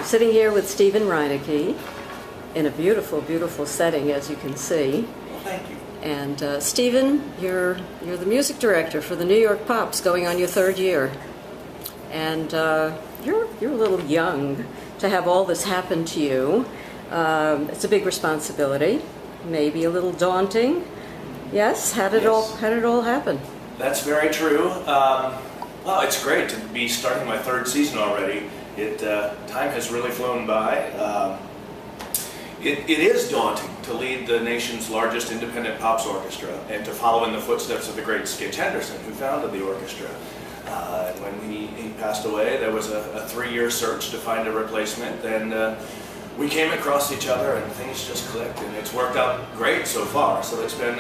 sitting here with Stephen Reineke in a beautiful, beautiful setting, as you can see. Well, thank you. And Stephen, you're the music director for the New York Pops, going on your third year. And you're a little young to have all this happen to you. It's a big responsibility, maybe a little daunting. Yes? How did it all happen? That's very true. Well, it's great to be starting my third season already. Time has really flown by. It is daunting to lead the nation's largest independent pops orchestra and to follow in the footsteps of the great Skitch Henderson, who founded the orchestra. When he passed away, there was a 3-year search to find a replacement, and we came across each other and things just clicked, and it's worked out great so far. So it's been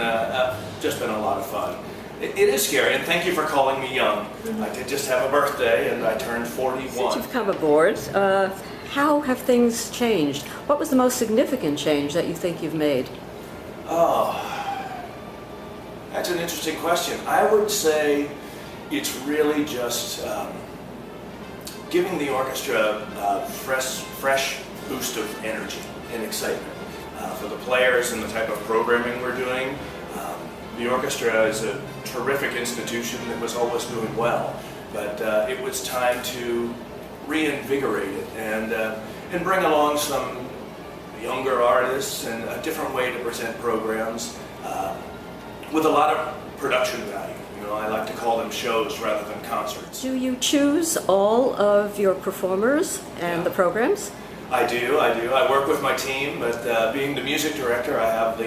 just been a lot of fun. It is scary, and thank you for calling me young. Mm-hmm. I did just have a birthday, and I turned 41. Since you've come aboard, how have things changed? What was the most significant change that you think you've made? Oh, that's an interesting question. I would say it's really just giving the orchestra a fresh boost of energy and excitement. For the players and the type of programming we're doing, the orchestra is a terrific institution that was always doing well, but it was time to reinvigorate it and bring along some younger artists and a different way to present programs with a lot of production value. You know, I like to call them shows rather than concerts. Do you choose all of your performers and the programs? I do. I work with my team, but being the music director, I have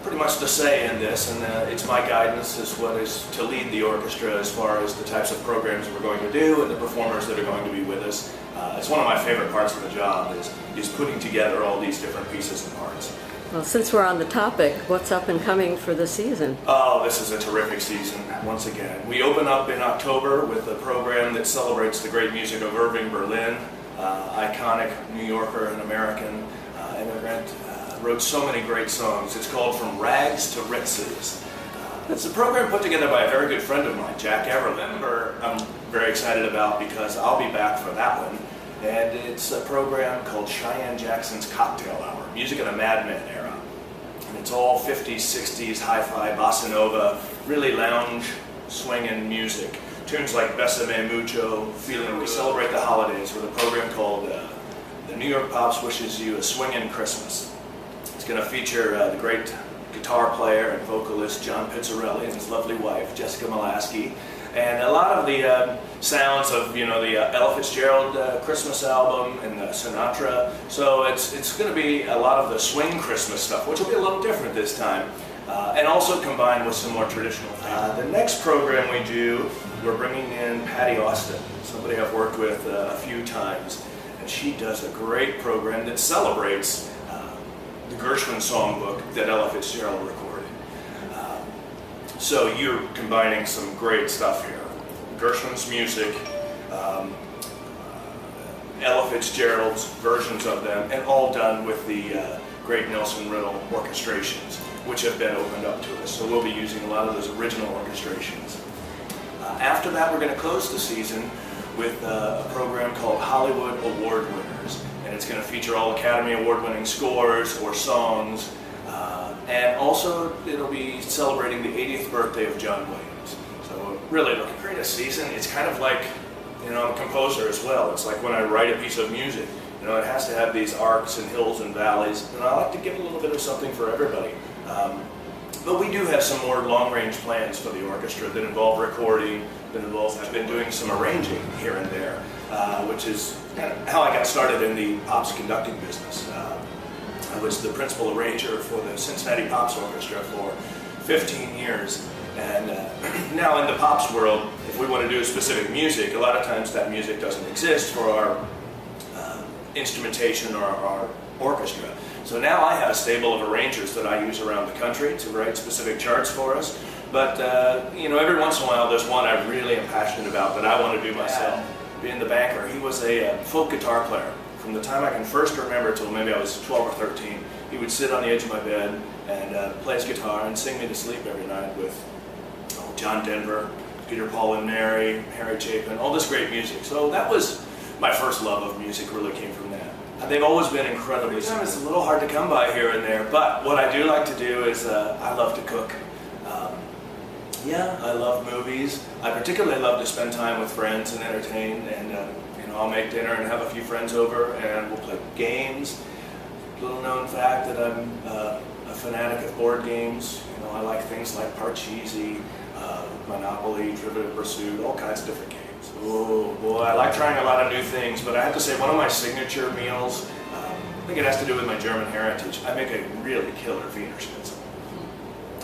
pretty much the say in this, and it's my guidance as what is to lead the orchestra as far as the types of programs that we're going to do and the performers that are going to be with us. It's one of my favorite parts of the job is putting together all these different pieces and parts. Well, since we're on the topic, what's up and coming for this season? Oh, this is a terrific season, once again. We open up in October with a program that celebrates the great music of Irving Berlin, iconic New Yorker and American immigrant. Wrote so many great songs. It's called From Rags to Ritzes. It's a program put together by a very good friend of mine, Jack Everland. I'm very excited about because I'll be back for that one. And it's a program called Cheyenne Jackson's Cocktail Hour, music in a Mad Men era. And it's all 50s, 60s, hi-fi, bossa nova, really lounge, swinging music. Tunes like Besame Mucho, Feeling Good. We celebrate the holidays with a program called The New York Pops Wishes You a Swingin' Christmas. It's going to feature the great guitar player and vocalist John Pizzarelli and his lovely wife Jessica Molaski, and a lot of the sounds of the Ella Fitzgerald Christmas album and Sinatra. So it's going to be a lot of the swing Christmas stuff, which will be a little different this time, and also combined with some more traditional things. The next program we do, we're bringing in Patty Austin, somebody I've worked with a few times, and she does a great program that celebrates the Gershwin songbook that Ella Fitzgerald recorded. So you're combining some great stuff here. Gershwin's music, Ella Fitzgerald's versions of them, and all done with the great Nelson Riddle orchestrations, which have been opened up to us. So we'll be using a lot of those original orchestrations. After that, we're going to close the season with a program called Hollywood Award Winners. And it's going to feature all Academy Award-winning scores or songs. And also, it'll be celebrating the 80th birthday of John Williams. So really, to create a season, it's kind of like, I'm a composer as well. It's like when I write a piece of music. It has to have these arcs and hills and valleys. And I like to give a little bit of something for everybody. But we do have some more long-range plans for the orchestra that involve recording, I've been doing some arranging here and there, which is kind of how I got started in the Pops conducting business. I was the principal arranger for the Cincinnati Pops Orchestra for 15 years. And now in the Pops world, if we want to do specific music, a lot of times that music doesn't exist for our instrumentation or our orchestra. So now I have a stable of arrangers that I use around the country to write specific charts for us. But every once in a while there's one I really am passionate about that I want to do myself. Being the banker, he was a folk guitar player. From the time I can first remember till maybe I was 12 or 13, he would sit on the edge of my bed and play his guitar and sing me to sleep every night with John Denver, Peter, Paul and Mary, Harry Chapin, all this great music. So that was my first love of music really came from that. They've always been incredibly. Sometimes it's a little hard to come by here and there, but what I do like to do is I love to cook. Yeah, I love movies. I particularly love to spend time with friends and entertain, and I'll make dinner and have a few friends over, and we'll play games. Little known fact that I'm a fanatic of board games. I like things like Parcheesi, Monopoly, Trivial Pursuit, all kinds of different games. Oh boy, I like trying a lot of new things, but I have to say one of my signature meals, I think it has to do with my German heritage. I make a really killer Wiener Schnitzel.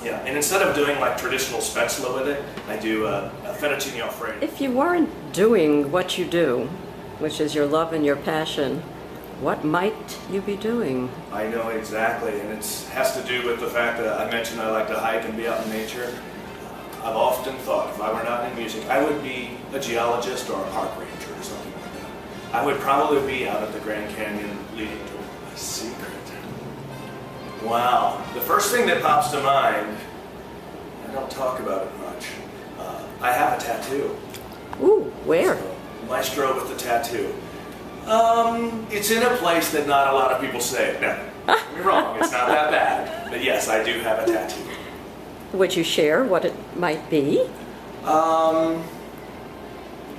Yeah, and instead of doing like traditional spätzle with it, I do a fettuccine alfredo. If you weren't doing what you do, which is your love and your passion, what might you be doing? I know exactly, and it has to do with the fact that I mentioned I like to hike and be out in nature. I've often thought if I were not in music, I would be a geologist or a park ranger or something like that. I would probably be out at the Grand Canyon leading to a secret. Wow. The first thing that pops to mind, I don't talk about it much, I have a tattoo. Ooh, where? So, maestro with the tattoo. It's in a place that not a lot of people say. No, you're wrong. It's not that bad. But yes, I do have a tattoo. Would you share what it might be?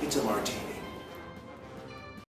It's a martini.